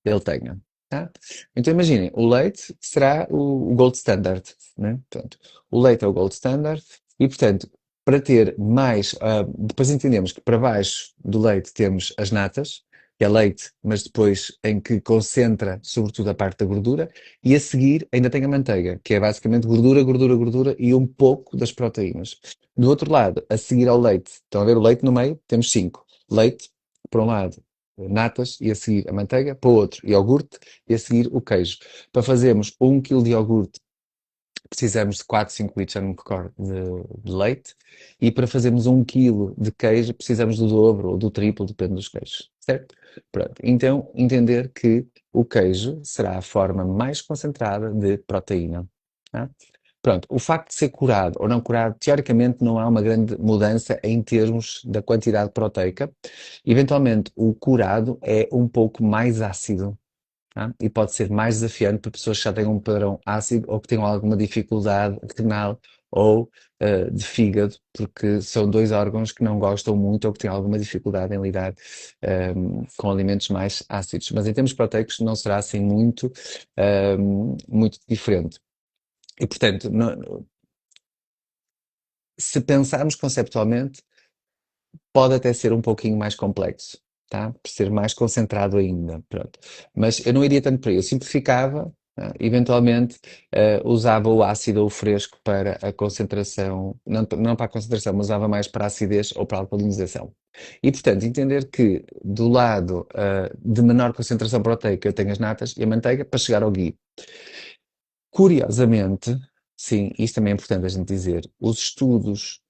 ele tenha. Tá? Então imaginem, o leite será o gold standard, né? Portanto, o leite é o gold standard e, portanto, para ter mais, depois entendemos que para baixo do leite temos as natas, que é leite, mas depois em que concentra sobretudo a parte da gordura, e a seguir ainda tem a manteiga, que é basicamente gordura, gordura, gordura e um pouco das proteínas. Do outro lado, a seguir ao leite, estão a ver o leite no meio? Temos cinco. Leite, por um lado, natas, e a seguir a manteiga, para o outro, iogurte, e a seguir o queijo. Para fazermos 1 quilo de iogurte, precisamos de 4, 5 litros, já não me recordo, de leite, e para fazermos 1 quilo de queijo, precisamos do dobro ou do triplo, depende dos queijos, certo? Pronto. Então, entender que o queijo será a forma mais concentrada de proteína. Tá? Pronto, o facto de ser curado ou não curado, teoricamente não há uma grande mudança em termos da quantidade proteica. Eventualmente, o curado é um pouco mais ácido, tá? E pode ser mais desafiante para pessoas que já têm um padrão ácido ou que tenham alguma dificuldade renal ou de fígado, porque são dois órgãos que não gostam muito ou que têm alguma dificuldade em lidar com alimentos mais ácidos. Mas em termos proteicos não será assim muito diferente. E, portanto, se pensarmos conceptualmente, pode até ser um pouquinho mais complexo, tá? Por ser mais concentrado ainda, pronto. Mas eu não iria tanto para aí, eu simplificava, eventualmente usava o ácido ou o fresco para a concentração, não para a concentração, mas usava mais para a acidez ou para a alcalinização. E, portanto, entender que do lado de menor concentração proteica eu tenho as natas e a manteiga para chegar ao ghee. Curiosamente, sim, isto também é importante a gente dizer, os estudos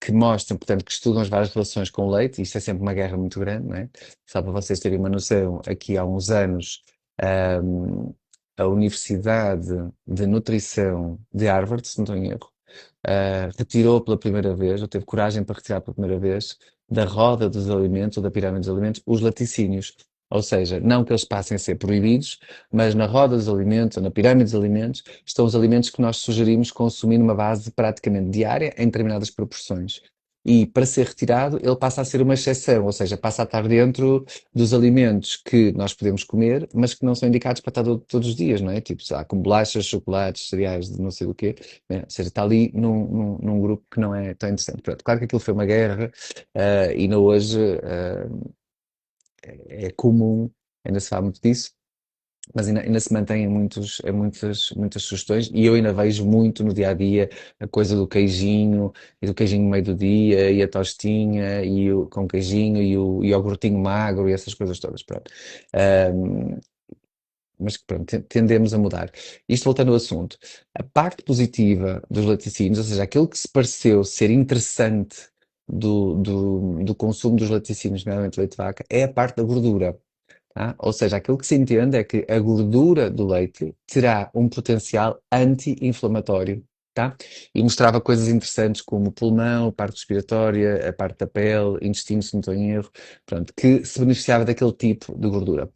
que mostram, portanto, que estudam as várias relações com o leite, isto é sempre uma guerra muito grande, não é? Só para vocês terem uma noção, aqui há uns anos, ahm, a Universidade de Nutrição de Harvard, se não estou em erro, retirou pela primeira vez, ou teve coragem para retirar pela primeira vez, da roda dos alimentos ou da pirâmide dos alimentos os laticínios. Ou seja, não que eles passem a ser proibidos, mas na roda dos alimentos ou na pirâmide dos alimentos estão os alimentos que nós sugerimos consumir numa base praticamente diária em determinadas proporções. E para ser retirado, ele passa a ser uma exceção, ou seja, passa a estar dentro dos alimentos que nós podemos comer, mas que não são indicados para estar todos os dias, não é? Tipo, sei lá, como bolachas, chocolates, cereais, de não sei o quê, né? Ou seja, está ali num grupo que não é tão interessante. Pronto, claro que aquilo foi uma guerra, e ainda hoje, é comum, ainda se fala muito disso, mas ainda se mantêm muitas sugestões e eu ainda vejo muito no dia a dia a coisa do queijinho e do queijinho no meio do dia e a tostinha com queijinho e o iogurtinho magro e essas coisas todas, pronto. Ahm, mas pronto, tendemos a mudar. Isto voltando ao assunto, a parte positiva dos laticínios, ou seja, aquilo que se pareceu ser interessante do consumo dos laticínios, nomeadamente leite de vaca, é a parte da gordura. Tá? Ou seja, aquilo que se entende é que a gordura do leite terá um potencial anti-inflamatório. Tá? E mostrava coisas interessantes como o pulmão, a parte respiratória, a parte da pele, intestino, se não estou em erro, pronto, que se beneficiava daquele tipo de gordura.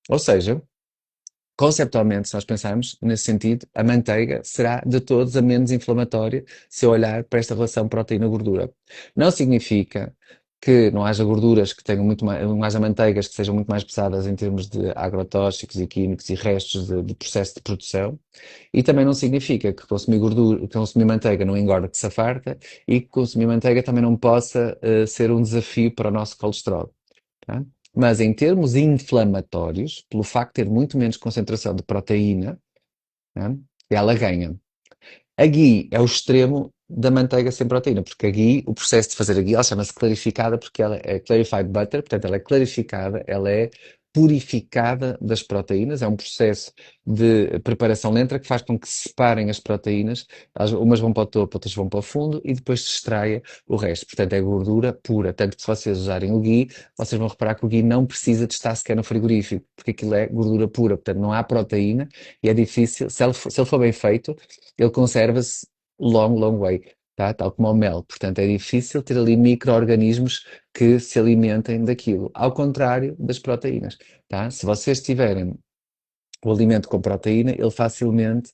Ou seja, conceptualmente, se nós pensarmos nesse sentido, a manteiga será de todos a menos inflamatória se eu olhar para esta relação proteína-gordura. Não significa que não haja gorduras que tenham muito mais, não haja manteigas que sejam muito mais pesadas em termos de agrotóxicos e químicos e restos de processo de produção. E também não significa que consumir gordura, que consumir manteiga não engorda que se farta e que consumir manteiga também não possa ser um desafio para o nosso colesterol. Tá? Mas em termos inflamatórios, pelo facto de ter muito menos concentração de proteína, né, ela ganha. A ghee é o extremo da manteiga sem proteína, porque a ghee, o processo de fazer a ghee, ela chama-se clarificada porque ela é clarified butter, portanto ela é clarificada, ela é purificada das proteínas, é um processo de preparação lenta que faz com que se separem as proteínas, umas vão para o topo, outras vão para o fundo e depois se extraia o resto. Portanto é gordura pura, tanto que se vocês usarem o ghee, vocês vão reparar que o ghee não precisa de estar sequer no frigorífico, porque aquilo é gordura pura, portanto não há proteína e é difícil, se ele for bem feito, ele conserva-se long, long way, tá? Tal como o mel. Portanto, é difícil ter ali micro-organismos que se alimentem daquilo, ao contrário das proteínas, tá? Se vocês tiverem o alimento com proteína, ele facilmente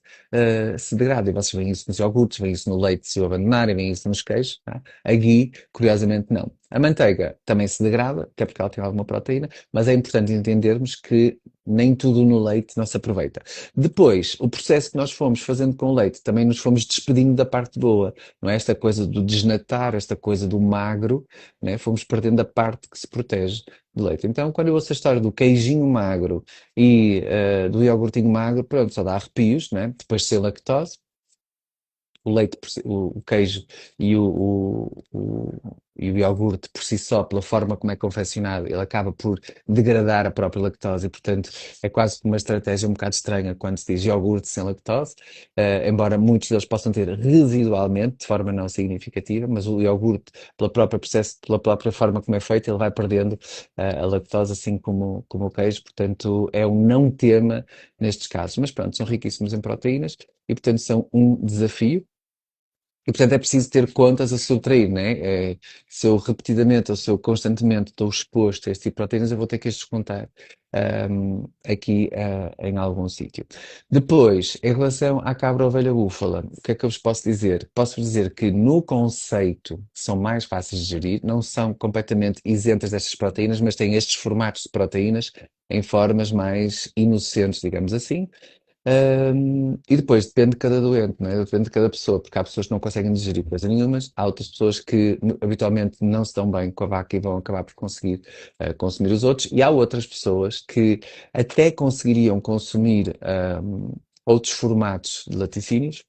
se degrada. E vocês veem isso nos iogurtes, veem isso no leite se o abandonarem, veem isso nos queijos. Tá? A ghee, curiosamente, não. A manteiga também se degrada, que é porque ela tem alguma proteína, mas é importante entendermos que nem tudo no leite não se aproveita. Depois, o processo que nós fomos fazendo com o leite, também nos fomos despedindo da parte boa, não é? Esta coisa do desnatar, esta coisa do magro, né? Fomos perdendo a parte que se protege do leite. Então, quando eu ouço a história do queijinho magro e do iogurtinho magro, pronto, só dá arrepios, né? Depois de ser lactose, o leite, o queijo e e o iogurte por si só, pela forma como é confeccionado, ele acaba por degradar a própria lactose e, portanto, é quase uma estratégia um bocado estranha quando se diz iogurte sem lactose, embora muitos deles possam ter residualmente, de forma não significativa, mas o iogurte, pela própria processo, pela própria forma como é feito, ele vai perdendo a lactose, assim como o queijo, portanto, é um não tema nestes casos. Mas pronto, são riquíssimos em proteínas e, portanto, são um desafio. E, portanto, é preciso ter contas a subtrair, né? Se eu repetidamente ou se eu constantemente estou exposto a este tipo de proteínas, eu vou ter que as descontar aqui em algum sítio. Depois, em relação à cabra ovelha búfala, o que é que eu vos posso dizer? Posso dizer que no conceito são mais fáceis de gerir, não são completamente isentas destas proteínas, mas têm estes formatos de proteínas em formas mais inocentes, digamos assim. E depois depende de cada doente, não é? Depende de cada pessoa, porque há pessoas que não conseguem digerir coisa nenhuma, há outras pessoas que habitualmente não se dão bem com a vaca e vão acabar por conseguir consumir os outros, e há outras pessoas que até conseguiriam consumir outros formatos de laticínios,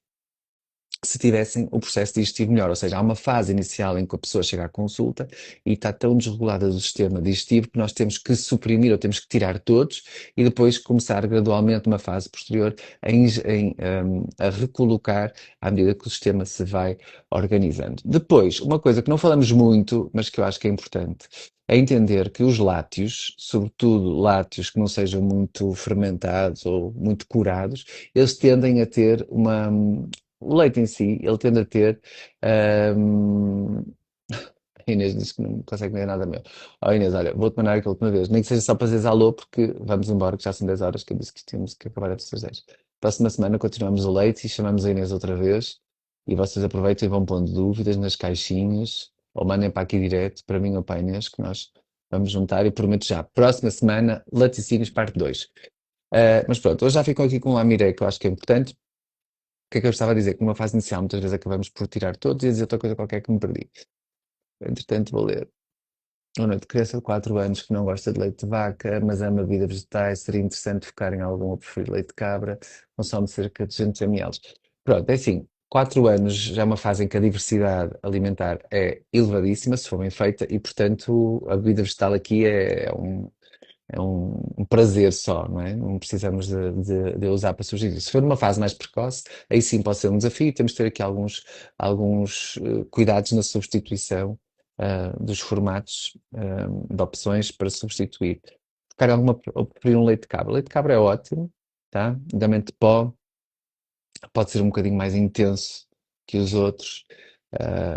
se tivessem o processo digestivo melhor. Ou seja, há uma fase inicial em que a pessoa chega à consulta e está tão desregulada do sistema digestivo que nós temos que suprimir ou temos que tirar todos e depois começar gradualmente uma fase posterior a recolocar à medida que o sistema se vai organizando. Depois, uma coisa que não falamos muito, mas que eu acho que é importante, é entender que os lácteos, sobretudo lácteos que não sejam muito fermentados ou muito curados, eles tendem a ter o leite em si, ele tende a ter, ahm, A Inês diz que não consegue ver nada meu. Ó Inês, olha, vou-te mandar aquela última vez. Nem que seja só para dizer alô, porque vamos embora, que já são 10 horas, que eu disse que tínhamos que acabar antes das 10. Próxima semana continuamos o leite e chamamos a Inês outra vez. E vocês aproveitam e vão pondo dúvidas nas caixinhas, ou mandem para aqui direto, para mim ou para a Inês, que nós vamos juntar e prometo já. Próxima semana, laticínios parte 2. Mas pronto, hoje já ficam aqui com o Amiré, que eu acho que é importante. O que é que eu estava a dizer? Que numa fase inicial muitas vezes acabamos por tirar todos e a dizer outra coisa qualquer que me perdi. Entretanto, vou ler. Uma noite, criança de 4 anos que não gosta de leite de vaca, mas ama vida vegetais, seria interessante focar em algum a preferir leite de cabra, consome cerca de 200 ml. Pronto, é assim, 4 anos já é uma fase em que a diversidade alimentar é elevadíssima, se for bem feita, e portanto a bebida vegetal aqui é um prazer só, não é? Não precisamos de usar para substituir. Se for numa fase mais precoce, aí sim pode ser um desafio. Temos de ter aqui alguns cuidados na substituição dos formatos de opções para substituir. Ficar alguma, ou preferir um leite de cabra. Leite de cabra é ótimo, tá? Da mente de pó, pode ser um bocadinho mais intenso que os outros,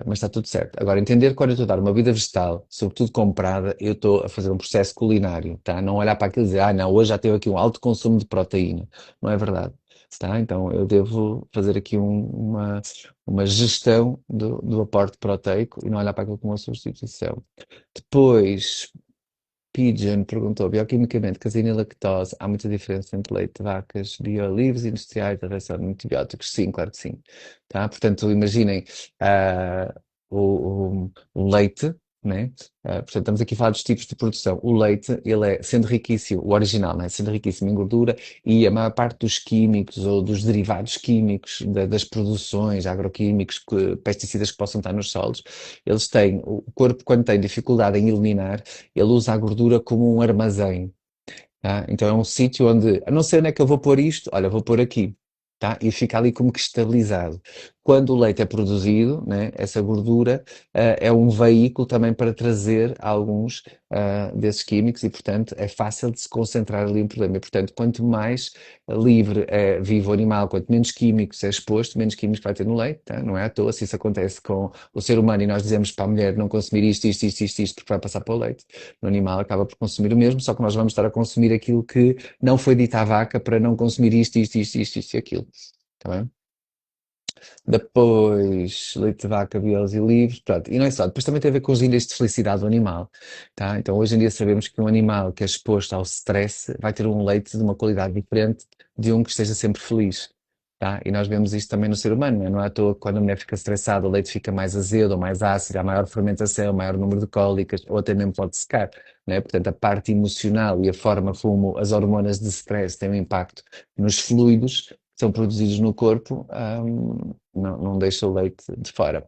mas está tudo certo. Agora, entender que quando eu estou a dar uma bebida vegetal, sobretudo comprada, eu estou a fazer um processo culinário, tá? Não olhar para aquilo e dizer, não, hoje já teve aqui um alto consumo de proteína. Não é verdade, tá? Então, eu devo fazer aqui uma gestão do aporte proteico e não olhar para aquilo como uma substituição. Depois, Pigeon perguntou, bioquimicamente, caseína e lactose, há muita diferença entre leite de vacas biolivres e industriais da reação de antibióticos? Sim, claro que sim. Tá? Portanto, imaginem ah, o leite, né? Portanto, estamos aqui a falar dos tipos de produção. O leite, ele é, sendo riquíssimo, o original, né? Sendo riquíssimo em gordura, e a maior parte dos químicos ou dos derivados químicos das produções, agroquímicos, pesticidas que possam estar nos solos, eles têm, o corpo, quando tem dificuldade em eliminar, ele usa a gordura como um armazém, tá? Então é um sítio onde, a não ser onde é que eu vou pôr isto, olha, vou pôr aqui, tá? E fica ali como que estabilizado. Quando o leite é produzido, né, essa gordura, é um veículo também para trazer alguns desses químicos e, portanto, é fácil de se concentrar ali um problema. E, portanto, quanto mais livre vive o animal, quanto menos químicos é exposto, menos químicos vai ter no leite, tá? Não é à toa se isso acontece com o ser humano e nós dizemos para a mulher não consumir isto, porque vai passar para o leite. No animal acaba por consumir o mesmo, só que nós vamos estar a consumir aquilo que não foi dito à vaca para não consumir isto e aquilo. Tá bem? Depois, leite de vaca, biose e livres, pronto. E não é só, depois também tem a ver com os índices de felicidade do animal, tá? Então, hoje em dia sabemos que um animal que é exposto ao stress vai ter um leite de uma qualidade diferente de um que esteja sempre feliz, tá? E nós vemos isto também no ser humano, não é à toa que quando a mulher fica estressada, o leite fica mais azedo ou mais ácido, há maior fermentação, maior número de cólicas, ou até mesmo pode secar, né? Portanto, a parte emocional e a forma como as hormonas de stress têm um impacto nos fluidos que são produzidos no corpo, não deixa o leite de fora.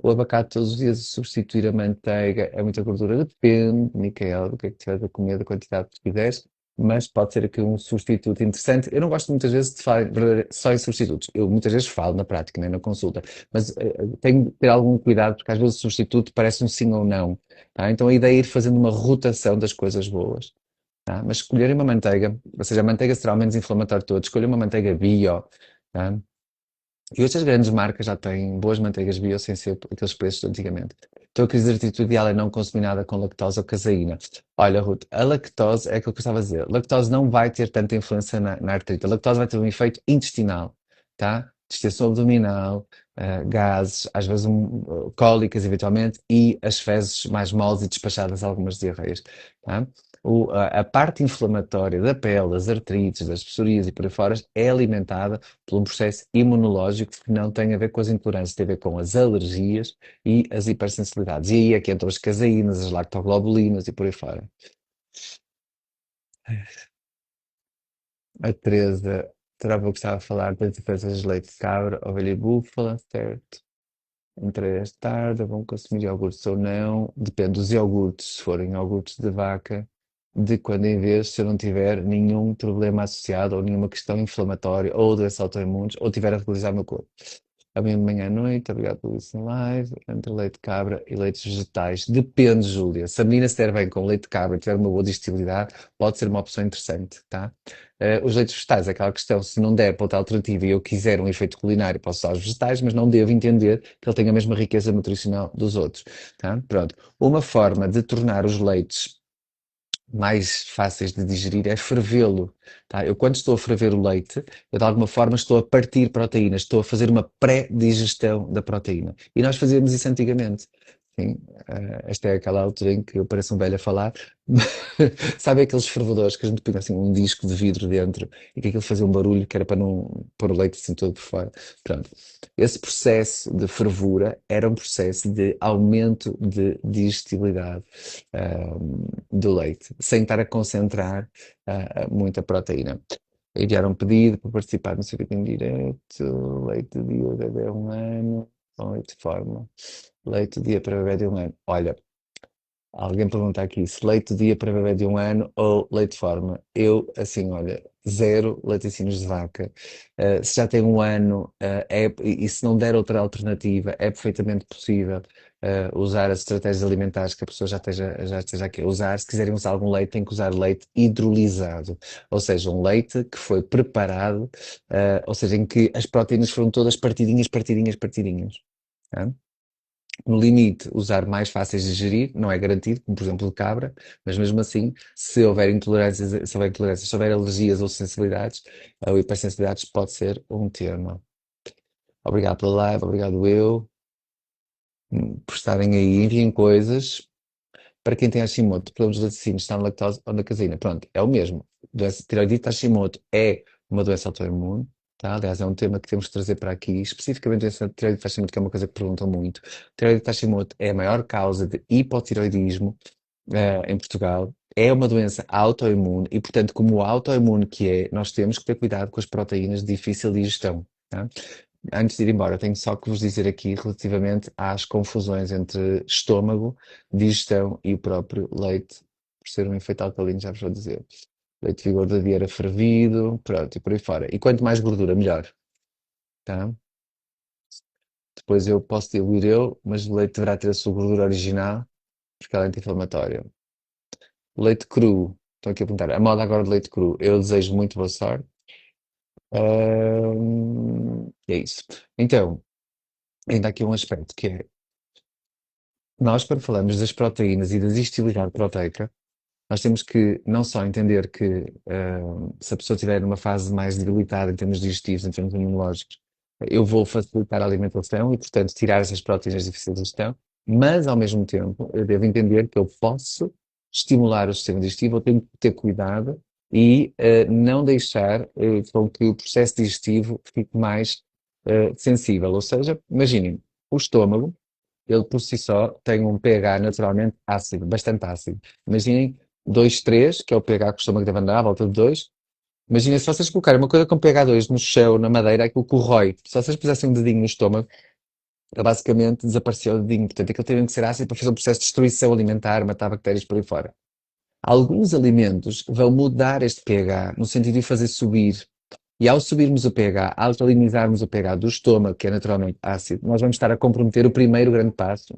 O abacate todos os dias substituir a manteiga é muita gordura? Depende, Micaela, do que é que tiveres a comer, da quantidade que quiseres, mas pode ser aqui um substituto interessante. Eu não gosto muitas vezes de falar só em substitutos. Eu muitas vezes falo na prática, nem na consulta, mas tenho de ter algum cuidado porque às vezes o substituto parece um sim ou não. Tá? Então a ideia é ir fazendo uma rotação das coisas boas. Tá? Mas escolherem uma manteiga, ou seja, a manteiga será o menos inflamatório de todos, escolher uma manteiga bio, tá? E hoje as grandes marcas já têm boas manteigas bio sem ser aqueles preços de antigamente. Então a crise de atitude ideal é não consumir nada com lactose ou caseína. Olha, Ruth, a lactose é aquilo que eu estava a dizer. A lactose não vai ter tanta influência na artrite. A lactose vai ter um efeito intestinal, tá? Distensão abdominal, gases, às vezes cólicas eventualmente, e as fezes mais moles e despachadas, algumas diarreias, tá? A parte inflamatória da pele, das artrites, das psorias e por aí fora, é alimentada por um processo imunológico que não tem a ver com as intolerâncias, tem a ver com as alergias e as hipersensibilidades. E aí é que entram as caseínas, as lactoglobulinas e por aí fora. A Teresa, terá pouco estava a falar das diferenças de leite de cabra, ovelha e búfala, certo? Entre esta tarde, vão consumir iogurtes ou não, depende dos iogurtes, se forem iogurtes de vaca, de quando em vez, se eu não tiver nenhum problema associado ou nenhuma questão inflamatória ou doença autoimune, ou tiver a realizar o meu corpo. a minha manhã à noite, obrigado por isso em live, entre leite de cabra e leites vegetais. Depende, Júlia. Se a menina se der bem com leite de cabra e tiver uma boa digestibilidade, pode ser uma opção interessante, tá? Os leites vegetais, é aquela questão, se não der para outra alternativa e eu quiser um efeito culinário, posso usar os vegetais, mas não devo entender que ele tem a mesma riqueza nutricional dos outros, tá? Pronto. Uma forma de tornar os leites mais fáceis de digerir é fervê-lo, tá? Eu quando estou a ferver o leite, eu de alguma forma estou a partir proteínas, estou a fazer uma pré-digestão da proteína. E nós fazíamos isso antigamente. Sim, esta é aquela altura em que eu pareço um velho a falar. Sabe aqueles fervedores que a gente põe assim um disco de vidro dentro e que aquilo fazia um barulho que era para não pôr o leite assim todo por fora. Pronto. Esse processo de fervura era um processo de aumento de digestibilidade do leite, sem estar a concentrar muita proteína. Enviaram um pedido para participar no circuito em direto, leite de dia bebê 1 ano, com leite de forma, leite de dia para bebê de 1 ano. Olha, alguém pergunta aqui se leite de dia para bebê de 1 ano ou leite de forma. Eu, assim, olha, zero laticínios de vaca. Se já tem 1 ano, e se não der outra alternativa, é perfeitamente possível usar as estratégias alimentares que a pessoa já esteja aqui a usar. Se quiserem usar algum leite, tem que usar leite hidrolisado, ou seja, um leite que foi preparado, ou seja, em que as proteínas foram todas partidinhas, partidinhas, partidinhas. Tá? No limite, usar mais fáceis de digerir, não é garantido, como por exemplo de cabra, mas mesmo assim, se houver intolerâncias, se houver alergias ou sensibilidades, ou hipersensibilidades, pode ser um tema. Obrigado pela live, obrigado eu, por estarem aí, enviem coisas. Para quem tem Hashimoto, problemas de laticínios, está na lactose ou na caseína, pronto, é o mesmo. Doença tiroidite Hashimoto é uma doença autoimune, tá? Aliás, é um tema que temos que trazer para aqui, especificamente doença tiroidite Hashimoto, que é uma coisa que perguntam muito. Tiroidite Hashimoto é a maior causa de hipotiroidismo, em Portugal. É uma doença autoimune e, portanto, como autoimune que é, nós temos que ter cuidado com as proteínas de difícil digestão, tá? Antes de ir embora, tenho só que vos dizer aqui relativamente às confusões entre estômago, digestão e o próprio leite, por ser um efeito alcalino, já vos vou dizer. Leite de vigor da dia era fervido, pronto, e por aí fora. E quanto mais gordura, melhor, tá? Depois eu posso diluir eu, mas o leite deverá ter a sua gordura original, porque ela é anti-inflamatória. Leite cru, estou aqui a perguntar, a moda agora de leite cru, eu desejo muito boa sorte. É isso. Então, ainda há aqui um aspecto que é, nós quando falamos das proteínas e da digestibilidade proteica, nós temos que não só entender que se a pessoa estiver numa fase mais debilitada em termos digestivos, em termos imunológicos, eu vou facilitar a alimentação e, portanto, tirar essas proteínas difíceis de digestão, mas ao mesmo tempo eu devo entender que eu posso estimular o sistema digestivo, eu tenho que ter cuidado e não deixar com que o processo digestivo fique mais sensível. Ou seja, imaginem, o estômago, ele por si só tem um pH naturalmente ácido, bastante ácido. Imaginem 2,3, que é o pH que o estômago deve andar, à volta de 2. Imaginem se vocês colocarem uma coisa com pH 2 no chão, na madeira, aquilo corrói. Se vocês pusessem um dedinho no estômago, ele basicamente desapareceu o dedinho. Portanto, aquilo tem que ser ácido para fazer um processo de destruição alimentar, matar bactérias por aí fora. Alguns alimentos vão mudar este pH, no sentido de fazer subir. E ao subirmos o pH, ao alcalinizarmos o pH do estômago, que é naturalmente ácido, nós vamos estar a comprometer o primeiro grande passo.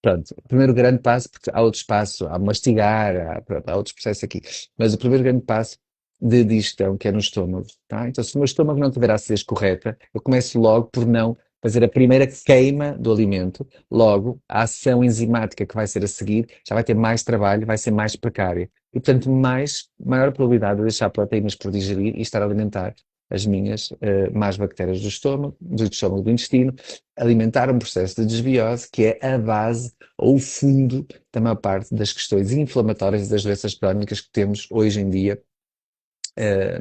Pronto, o primeiro grande passo, porque há outro espaço, há mastigar, pronto, há outros processos aqui, mas o primeiro grande passo de digestão, que é no estômago, tá? Então, se o meu estômago não tiver a acidez correta, eu começo logo por não fazer a primeira queima do alimento, logo, a ação enzimática que vai ser a seguir já vai ter mais trabalho, vai ser mais precária. E, portanto, maior probabilidade de deixar proteínas por digerir e estar a alimentar as minhas más bactérias do estômago, do intestino, alimentar um processo de desbiose que é a base ou o fundo da maior parte das questões inflamatórias e das doenças crónicas que temos hoje em dia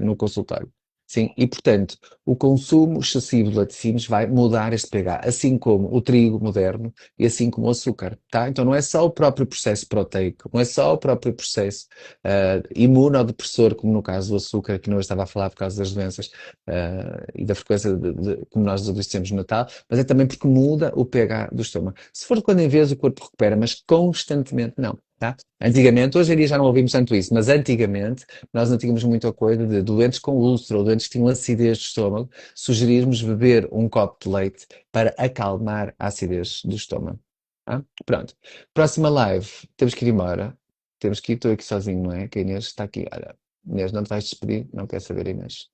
no consultório. Sim, e portanto, o consumo excessivo de laticínios vai mudar este pH, assim como o trigo moderno e assim como o açúcar, tá? Então não é só o próprio processo proteico, não é só o próprio processo imunodepressor, como no caso do açúcar, que não estava a falar por causa das doenças e da frequência como nós obedecemos no Natal, mas é também porque muda o pH do estômago. Se for quando em vez o corpo recupera, mas constantemente não. Tá? Antigamente, hoje em dia já não ouvimos tanto isso, mas antigamente nós não tínhamos muita coisa de doentes com úlcera ou doentes que tinham acidez de estômago, sugerirmos beber um copo de leite para acalmar a acidez do estômago. Tá? Pronto. Próxima live, temos que ir embora. Temos que ir, estou aqui sozinho, não é? Que a Inês está aqui. Olha, Inês, não te vais despedir? Não quer saber, Inês.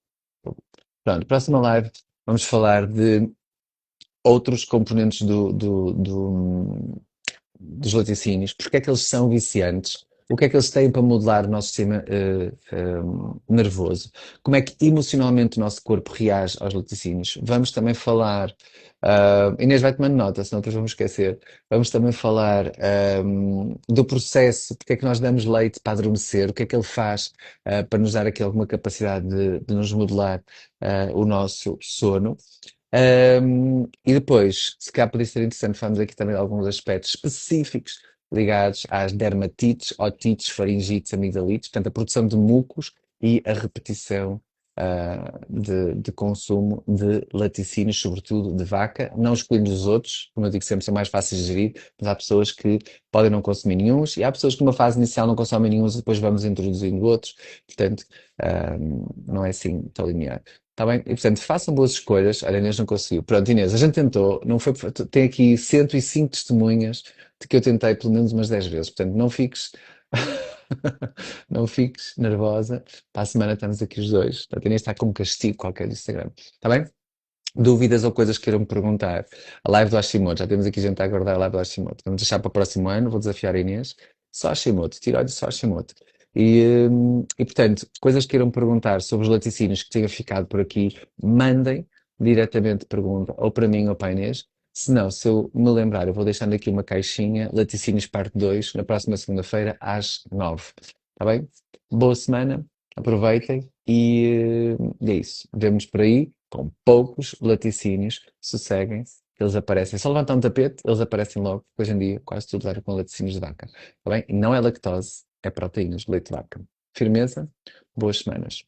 Pronto, próxima live, vamos falar de outros componentes dos laticínios, porque é que eles são viciantes, o que é que eles têm para modular o nosso sistema nervoso, como é que emocionalmente o nosso corpo reage aos laticínios. Vamos também falar, Inês vai tomando nota, senão depois vamos esquecer. Vamos também falar do processo, porque é que nós damos leite para adormecer, o que é que ele faz para nos dar aqui alguma capacidade de nos modular o nosso sono. E depois, se calhar poderia ser interessante falarmos aqui também de alguns aspectos específicos ligados às dermatites, otites, faringites, amigdalites, portanto, a produção de mucos e a repetição de consumo de laticínios, sobretudo de vaca, não excluindo os outros, como eu digo sempre, são mais fáceis de gerir, mas há pessoas que podem não consumir nenhuns e há pessoas que numa fase inicial não consomem nenhuns e depois vamos introduzindo outros, portanto, não é assim tão linear. Está bem? E, portanto, façam boas escolhas. Olha, a Inês não conseguiu. Pronto, Inês, a gente tentou. Não foi, tem aqui 105 testemunhas de que eu tentei pelo menos umas 10 vezes. Portanto, não fiques, não fiques nervosa. Para a semana estamos aqui os dois. Portanto, a Inês está com um castigo qualquer do Instagram. Está bem? Dúvidas ou coisas que queiram me perguntar. A live do Hashimoto. Já temos aqui gente a aguardar a live do Hashimoto. Vamos deixar para o próximo ano. Vou desafiar a Inês. Só Hashimoto. Tiroides só Hashimoto. Portanto, coisas que queiram perguntar sobre os laticínios que tenham ficado por aqui, mandem diretamente pergunta ou para mim ou para a Inês. Se não, se eu me lembrar, eu vou deixando aqui uma caixinha, Laticínios parte 2 na próxima segunda-feira, às 9. Está bem? Boa semana, aproveitem e é isso. Vemo-nos por aí com poucos laticínios, sosseguem-se, eles aparecem. Só levantar um tapete, eles aparecem logo, porque hoje em dia quase tudo era com laticínios de vaca. Está bem? E não é lactose, é proteínas de leite de vaca. Firmeza, boas semanas.